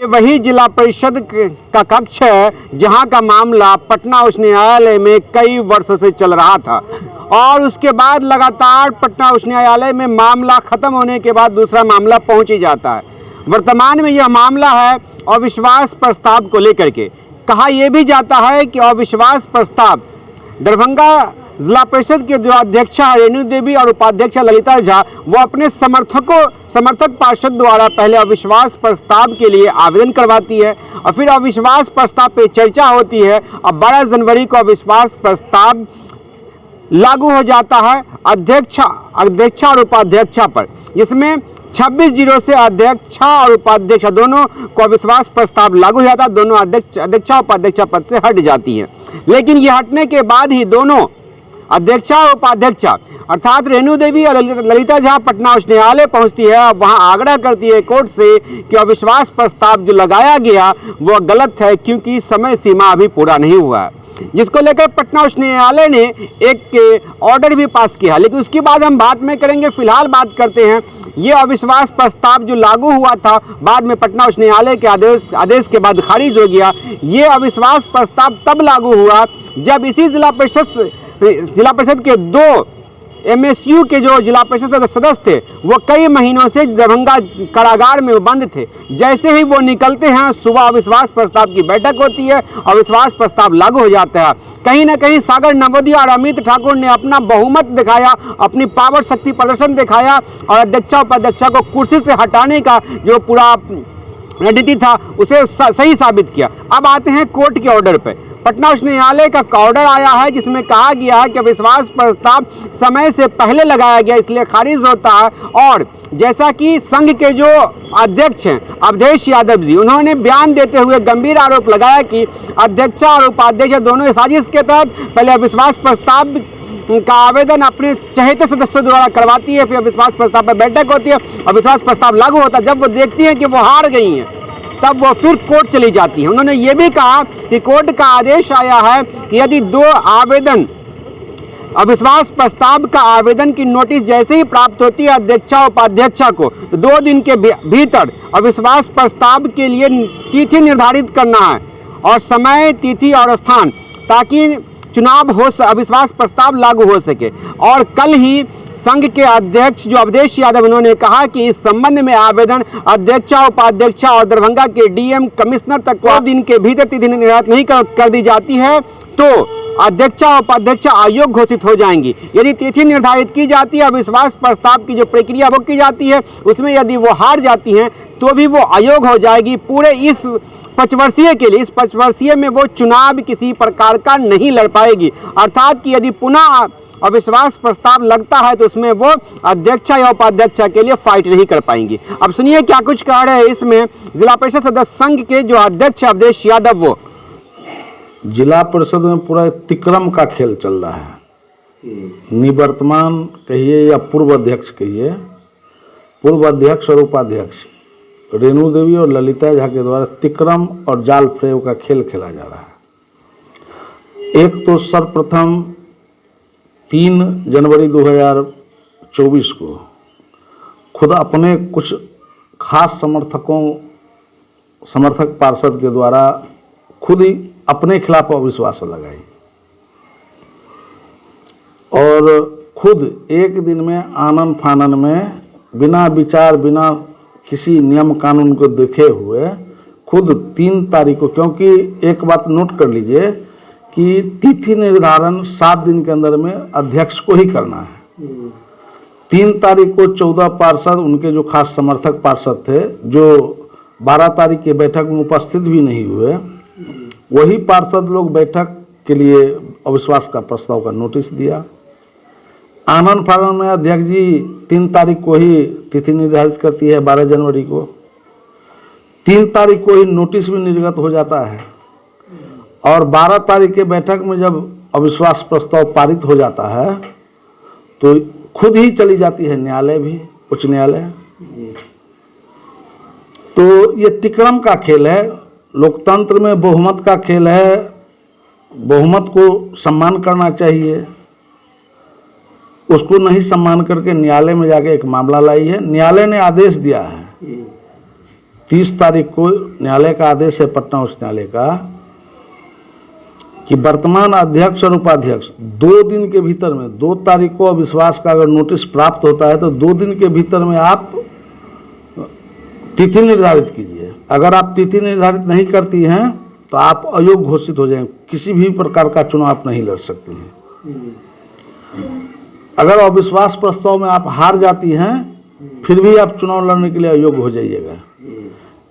ये वही जिला परिषद का कक्ष है जहां का मामला पटना उच्च न्यायालय में कई वर्षों से चल रहा था और उसके बाद लगातार पटना उच्च न्यायालय में मामला खत्म होने के बाद दूसरा मामला पहुंच ही जाता है। वर्तमान में यह मामला है अविश्वास प्रस्ताव को लेकर के। कहा यह भी जाता है कि अविश्वास प्रस्ताव दरभंगा जिला परिषद के जो अध्यक्षा रेणु देवी और उपाध्यक्षा ललिता झा वो अपने समर्थक पार्षद द्वारा पहले अविश्वास प्रस्ताव के लिए आवेदन करवाती है और फिर अविश्वास प्रस्ताव पे चर्चा होती है। अब 12 जनवरी को अविश्वास प्रस्ताव लागू हो जाता है अध्यक्षा और उपाध्यक्षा पर, जिसमें 26-0 से अध्यक्षा और उपाध्यक्षा दोनों को अविश्वास प्रस्ताव लागू हो जाता है। दोनों अध्यक्षा उपाध्यक्षा पद से हट जाती हैं, लेकिन ये हटने के बाद ही दोनों अध्यक्षा और उपाध्यक्षा अर्थात रेणु देवी और ललिता झा पटना उच्च न्यायालय पहुंचती है। वहां आग्रह करती है कोर्ट से कि अविश्वास प्रस्ताव जो लगाया गया वो गलत है क्योंकि समय सीमा अभी पूरा नहीं हुआ है, जिसको लेकर पटना उच्च न्यायालय ने एक ऑर्डर भी पास किया। लेकिन उसके बाद हम बात में करेंगे। फिलहाल बात करते हैं ये अविश्वास प्रस्ताव जो लागू हुआ था बाद में पटना उच्च न्यायालय के आदेश के बाद खारिज हो गया। ये अविश्वास प्रस्ताव तब लागू हुआ जब इसी जिला परिषद के 2 MSU के जो जिला परिषद सदस्य थे वो कई महीनों से दरभंगा कारागार में बंद थे। जैसे ही वो निकलते हैं सुबह अविश्वास प्रस्ताव की बैठक होती है, अविश्वास प्रस्ताव लागू हो जाता है। कहीं ना कहीं सागर नवोदिया और अमित ठाकुर ने अपना बहुमत दिखाया, अपनी पावर शक्ति प्रदर्शन दिखाया और अध्यक्षा उपाध्यक्षा को कुर्सी से हटाने का जो पूरा रणनीति था उसे सही साबित किया। अब आते हैं कोर्ट के ऑर्डर पे। पटना उच्च न्यायालय का ऑर्डर आया है जिसमें कहा गया है कि अविश्वास प्रस्ताव समय से पहले लगाया गया इसलिए खारिज होता है। और जैसा कि संघ के जो अध्यक्ष हैं अवधेश यादव जी, उन्होंने बयान देते हुए गंभीर आरोप लगाया कि अध्यक्षा और उपाध्यक्ष दोनों साजिश के तहत पहले अविश्वास प्रस्ताव का आवेदन अपने चहेते सदस्यों द्वारा करवाती है, फिर अविश्वास प्रस्ताव पर बैठक होती है, अविश्वास प्रस्ताव लागू होता है। जब वो देखती हैं कि वो हार गई हैं तब वो फिर कोर्ट चली जाती हैं। उन्होंने ये भी कहा कि कोर्ट का आदेश आया है कि यदि 2 आवेदन अविश्वास प्रस्ताव का आवेदन की नोटिस जैसे ही प्राप्त होती है अध्यक्षा उपाध्यक्षा को तो 2 दिन के भीतर अविश्वास प्रस्ताव के लिए तिथि निर्धारित करना है और समय, तिथि और स्थान, ताकि चुनाव हो अविश्वास प्रस्ताव लागू हो सके। और कल ही संघ के अध्यक्ष जो अवधेश यादव उन्होंने कहा कि इस संबंध में आवेदन अध्यक्षा उपाध्यक्षा और दरभंगा के DM कमिश्नर तक 2 दिन के भीतर तिथि निर्धारित नहीं कर दी जाती है तो अध्यक्षा उपाध्यक्षा अयोग्य घोषित हो जाएंगी। यदि तिथि निर्धारित की जाती है अविश्वास प्रस्ताव की जो प्रक्रिया वो की जाती है उसमें यदि वो हार जाती हैं तो भी वो अयोग्य हो जाएगी पूरे इस 5 वर्षीय के लिए। इस 5 वर्षीय में वो चुनाव किसी प्रकार का नहीं लड़ पाएगी। अर्थात कि यदि पुनः अविश्वास प्रस्ताव लगता है तो उसमें वो अध्यक्षा या उपाध्यक्षा के लिए फाइट नहीं कर पाएंगी। अब सुनिए क्या कुछ कह रहे हैं इसमें जिला परिषद सदस्य संघ के जो अध्यक्ष अवधेश यादव। वो जिला परिषद में पूरा तिक्रम का खेल चल रहा है। निवर्तमान कहिए या पूर्व अध्यक्ष कहिए, पूर्व अध्यक्ष और उपाध्यक्ष रेणु देवी और ललिता झा के द्वारा तिक्रम और जाल फ्रेव का खेल खेला जा रहा है। एक तो सर्वप्रथम 3 जनवरी 2024 को खुद अपने कुछ खास समर्थक पार्षद के द्वारा खुद ही अपने खिलाफ अविश्वास लगाई और खुद एक दिन में आनन फानन में बिना विचार बिना किसी नियम कानून को देखे हुए खुद 3 तारीख को, क्योंकि एक बात नोट कर लीजिए कि तिथि निर्धारण 7 दिन के अंदर में अध्यक्ष को ही करना है। 3 तारीख को 14 पार्षद उनके जो खास समर्थक पार्षद थे जो 12 तारीख की बैठक में उपस्थित भी नहीं हुए, वही पार्षद लोग बैठक के लिए अविश्वास का प्रस्ताव का नोटिस दिया। आनंद फानन में अध्यक्ष जी 3 तारीख को ही तिथि निर्धारित करती है 12 जनवरी को। 3 तारीख को ही नोटिस भी निर्गत हो जाता है और 12 तारीख के बैठक में जब अविश्वास प्रस्ताव पारित हो जाता है तो खुद ही चली जाती है न्यायालय भी, उच्च न्यायालय। तो ये तिक्रम का खेल है, लोकतंत्र में बहुमत का खेल है। बहुमत को सम्मान करना चाहिए, उसको नहीं सम्मान करके न्यायालय में जाके एक मामला लाई है। न्यायालय ने आदेश दिया है 30 तारीख को न्यायालय का आदेश है, पटना उच्च न्यायालय का, कि वर्तमान अध्यक्ष और उपाध्यक्ष 2 दिन के भीतर में, 2 तारीख को अविश्वास का अगर नोटिस प्राप्त होता है तो 2 दिन के भीतर में आप तिथि निर्धारित कीजिए। अगर आप तिथि निर्धारित नहीं करती हैं तो आप अयोग्य घोषित हो जाएंगे, किसी भी प्रकार का चुनाव आप नहीं लड़ सकती हैं। अगर अविश्वास प्रस्ताव में आप हार जाती हैं फिर भी आप चुनाव लड़ने के लिए अयोग्य हो जाइएगा।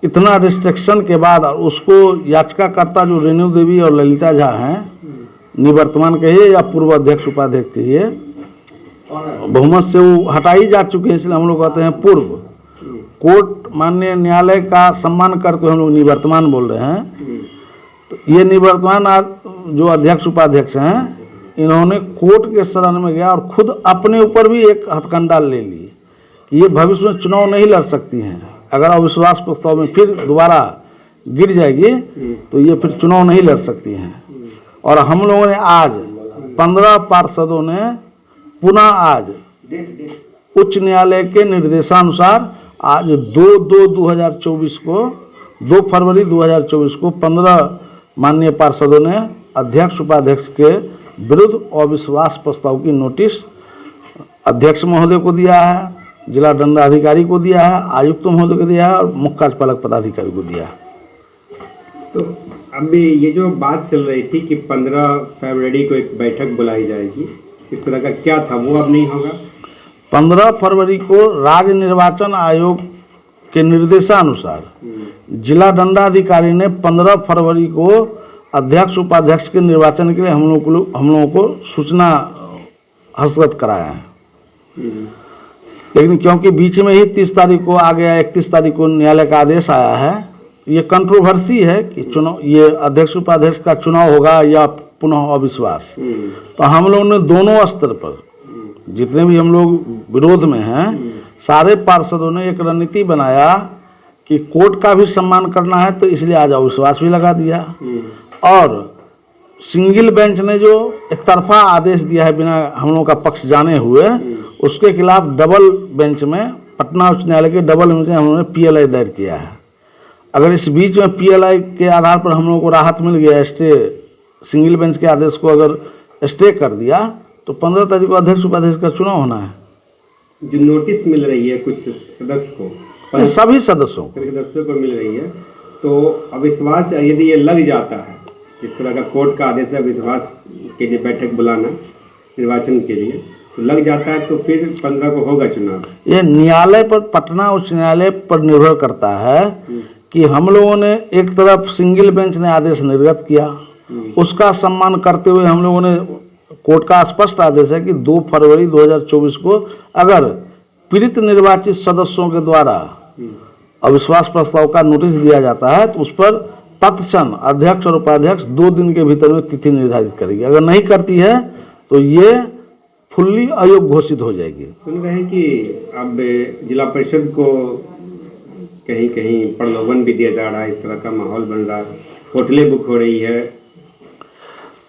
इतना रिस्ट्रिक्शन के बाद, और उसको याचिकाकर्ता जो रेणु देवी और ललिता झा हैं, निवर्तमान कहिए या पूर्व अध्यक्ष उपाध्यक्ष कहिए, बहुमत से वो हटाई जा चुके हैं, इसलिए हम लोग कहते हैं पूर्व। कोर्ट माननीय न्यायालय का सम्मान करते हुए हम लोग निवर्तमान बोल रहे हैं। तो ये निवर्तमान जो अध्यक्ष उपाध्यक्ष हैं, इन्होंने कोर्ट के शरण में गया और खुद अपने ऊपर भी एक हथकंडा ले ली कि ये भविष्य में चुनाव नहीं लड़ सकती हैं। अगर अविश्वास प्रस्ताव में फिर दोबारा गिर जाएगी तो ये फिर चुनाव नहीं लड़ सकती हैं। और हम लोगों ने आज 15 पार्षदों ने पुनः आज उच्च न्यायालय के निर्देशानुसार आज 2/2/2024 को 2 फरवरी 2024 को 15 माननीय पार्षदों ने अध्यक्ष उपाध्यक्ष के विरुद्ध अविश्वास प्रस्ताव की नोटिस अध्यक्ष महोदय को दिया है, जिला दंडाधिकारी को दिया है, आयुक्त महोदय को दिया है और मुख्य कार्यपालक पदाधिकारी को दिया है। तो अभी ये जो बात चल रही थी कि 15 फरवरी को एक बैठक बुलाई जाएगी, इस तरह का क्या था, वो अब नहीं होगा? 15 फरवरी को राज्य निर्वाचन आयोग के निर्देशानुसार जिला दंडाधिकारी ने 15 फरवरी को अध्यक्ष उपाध्यक्ष के निर्वाचन के लिए हम लोगों को सूचना हस्तगत कराया है। लेकिन क्योंकि बीच में ही 30 तारीख को आ गया, 31 तारीख को न्यायालय का आदेश आया है, ये कंट्रोवर्सी है कि चुनाव, ये अध्यक्ष उपाध्यक्ष का चुनाव होगा या पुनः अविश्वास। तो हम लोगों ने दोनों स्तर पर, जितने भी हम लोग विरोध में हैं, सारे पार्षदों ने एक रणनीति बनाया कि कोर्ट का भी सम्मान करना है, तो इसलिए आज अविश्वास भी लगा दिया। और सिंगल बेंच ने जो एक तरफा आदेश दिया है बिना हम लोगों का पक्ष जाने हुए, उसके खिलाफ डबल बेंच में, पटना उच्च न्यायालय के डबल बेंच में हम लोगों ने PLI दायर किया है। अगर इस बीच में PLI के आधार पर हम लोगों को राहत मिल गया, स्टे, सिंगल बेंच के आदेश को अगर स्टे कर दिया, तो 15 तारीख को अध्यक्ष उपाध्यक्ष का चुनाव होना है। जो नोटिस मिल रही है कुछ सदस्य को, सभी सदस्यों को मिल रही है, तो अविश्वास यदि ये लग जाता है, इस तरह का कोर्ट का आदेश है अविश्वास के लिए बैठक बुलाना निर्वाचन के लिए, तो लग जाता है तो फिर 15 को होगा चुनाव। ये न्यायालय पर, पटना उच्च न्यायालय पर निर्भर करता है कि हम लोगों ने एक तरफ सिंगल बेंच ने आदेश निर्गत किया, उसका सम्मान करते हुए हम लोगों ने, कोर्ट का स्पष्ट आदेश है कि 2 फरवरी 2024 को अगर पीड़ित निर्वाचित सदस्यों के द्वारा अविश्वास प्रस्ताव का नोटिस दिया जाता है तो उस पर तत्क्षण अध्यक्ष और उपाध्यक्ष 2 दिन के भीतर में तिथि निर्धारित करेगी। अगर नहीं करती है तो ये फुल्ली अयोग्य घोषित हो जाएगी। सुन रहे हैं कि अब जिला परिषद को कहीं कहीं प्रलोभन भी दिया जा रहा है, इस तरह का माहौल बन रहा है, होटलें बुक हो रही है।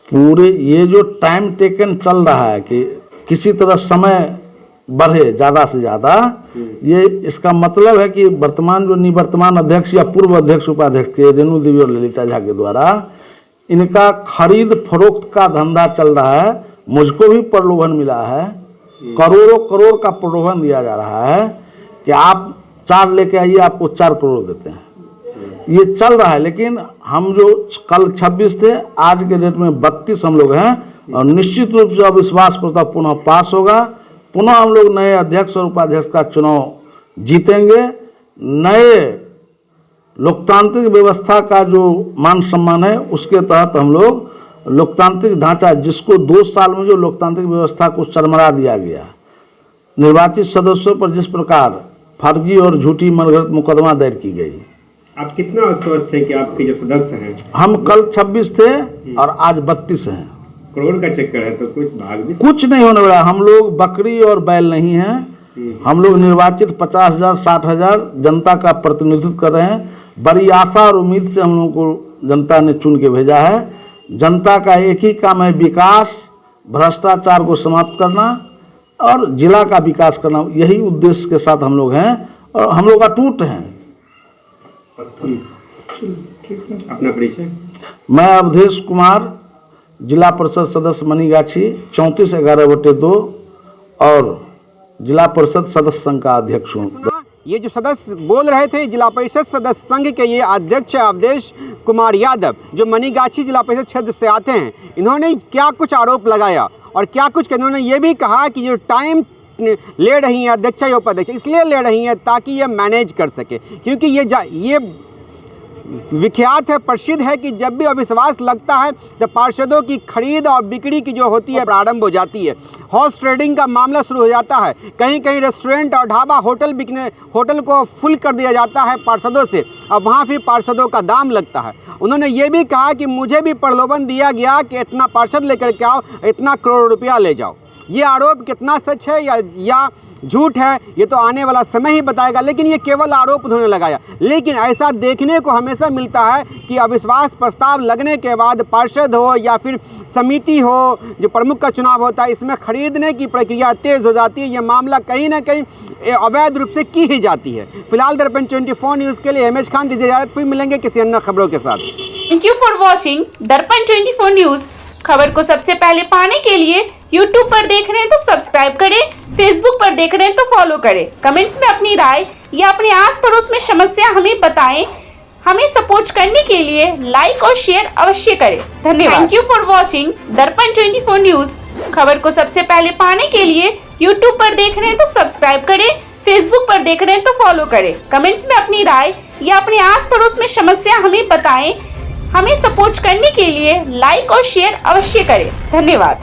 पूरे ये जो टाइम टेकन चल रहा है कि किसी तरह समय बढ़े ज़्यादा से ज़्यादा, ये इसका मतलब है कि वर्तमान जो निवर्तमान अध्यक्ष या पूर्व अध्यक्ष उपाध्यक्ष के रेणु देवी और ललिता झा के द्वारा इनका खरीद फरोख्त का धंधा चल रहा है। मुझको भी प्रलोभन मिला है, करोड़ों करोड़ का प्रलोभन दिया जा रहा है कि आप 4 लेके आइए, आपको 4 करोड़ देते हैं। ये चल रहा है, लेकिन हम जो कल 26 थे, आज के डेट में 32 हम लोग हैं और निश्चित रूप से अविश्वास प्रस्ताव पुनः पास होगा। पुनः हम लोग नए अध्यक्ष और उपाध्यक्ष का चुनाव जीतेंगे। नए लोकतांत्रिक व्यवस्था का जो मान सम्मान है उसके तहत हम लोग लोकतांत्रिक ढांचा, जिसको 2 साल में जो लोकतांत्रिक व्यवस्था को चरमरा दिया गया, निर्वाचित सदस्यों पर जिस प्रकार फर्जी और झूठी मनगढ़ंत मुकदमा दायर की गई। आप कितना आश्वस्त हैं कि आपके जो सदस्य हैं? हम कल 26 थे और आज 32 हैं। करोड़ का चक्कर है तो कुछ भाग भी कुछ नहीं होने वाला। हम लोग बकरी और बैल नहीं हैं। हम लोग निर्वाचित 50,000 60,000 जनता का प्रतिनिधित्व कर रहे हैं। बड़ी आशा और उम्मीद से हम लोगों को जनता ने चुन के भेजा है। जनता का एक ही काम है, विकास, भ्रष्टाचार को समाप्त करना और जिला का विकास करना। यही उद्देश्य के साथ हम लोग हैं और हम लोग अटूट हैं। अपना परिचय। मैं अवधेश कुमार, जिला परिषद सदस्य मनीगाछी 34/11/2 और जिला परिषद सदस्य संघ का अध्यक्ष हूँ। ये जो सदस्य बोल रहे थे जिला परिषद सदस्य संघ के ये अध्यक्ष अवधेश कुमार यादव, जो मनीगाछी जिला परिषद क्षेत्र से आते हैं। इन्होंने क्या कुछ आरोप लगाया और क्या कुछ इन्होंने ये भी कहा कि जो टाइम ले रही हैं अध्यक्ष या उपाध्यक्ष इसलिए ले रही हैं ताकि ये मैनेज कर सके, क्योंकि ये विख्यात है, प्रसिद्ध है कि जब भी अविश्वास लगता है तो पार्षदों की खरीद और बिक्री की जो होती है प्रारंभ हो जाती है। हॉर्स ट्रेडिंग का मामला शुरू हो जाता है। कहीं कहीं रेस्टोरेंट और ढाबा होटल को फुल कर दिया जाता है पार्षदों से, अब वहाँ फिर पार्षदों का दाम लगता है। उन्होंने ये भी कहा कि मुझे भी प्रलोभन दिया गया कि इतना पार्षद लेकर के आओ, इतना करोड़ रुपया ले जाओ। ये आरोप कितना सच है या झूठ है ये तो आने वाला समय ही बताएगा, लेकिन ये केवल आरोप उन्होंने लगाया। लेकिन ऐसा देखने को हमेशा मिलता है कि अविश्वास प्रस्ताव लगने के बाद पार्षद हो या फिर समिति हो जो प्रमुख का चुनाव होता है, इसमें खरीदने की प्रक्रिया तेज़ हो जाती है। ये मामला कहीं ना कहीं अवैध रूप से की ही जाती है। फिलहाल दर्पण 24 न्यूज़ के लिए एमएच खान दीजिए इजाज़त, फिर मिलेंगे किसी अन्य खबरों के साथ। थैंक यू फॉर वॉचिंग दर्पण 24 न्यूज़। खबर को सबसे पहले पाने के लिए YouTube पर देख रहे हैं तो सब्सक्राइब करें, Facebook पर देख रहे हैं तो फॉलो करें। कमेंट्स में अपनी राय या अपने आस पड़ोस में समस्या हमें बताएं। हमें सपोर्ट करने के लिए लाइक और शेयर अवश्य करें। धन्यवाद। थैंक यू फॉर वॉचिंग दर्पण 24 न्यूज़। खबर को सबसे पहले पाने के लिए YouTube पर देख रहे हैं तो सब्सक्राइब करें, Facebook पर देख रहे हैं तो फॉलो करें। कमेंट्स में अपनी राय या अपने आस पड़ोस में समस्या हमें बताएं। हमें सपोर्ट करने के लिए लाइक और शेयर अवश्य करें। धन्यवाद।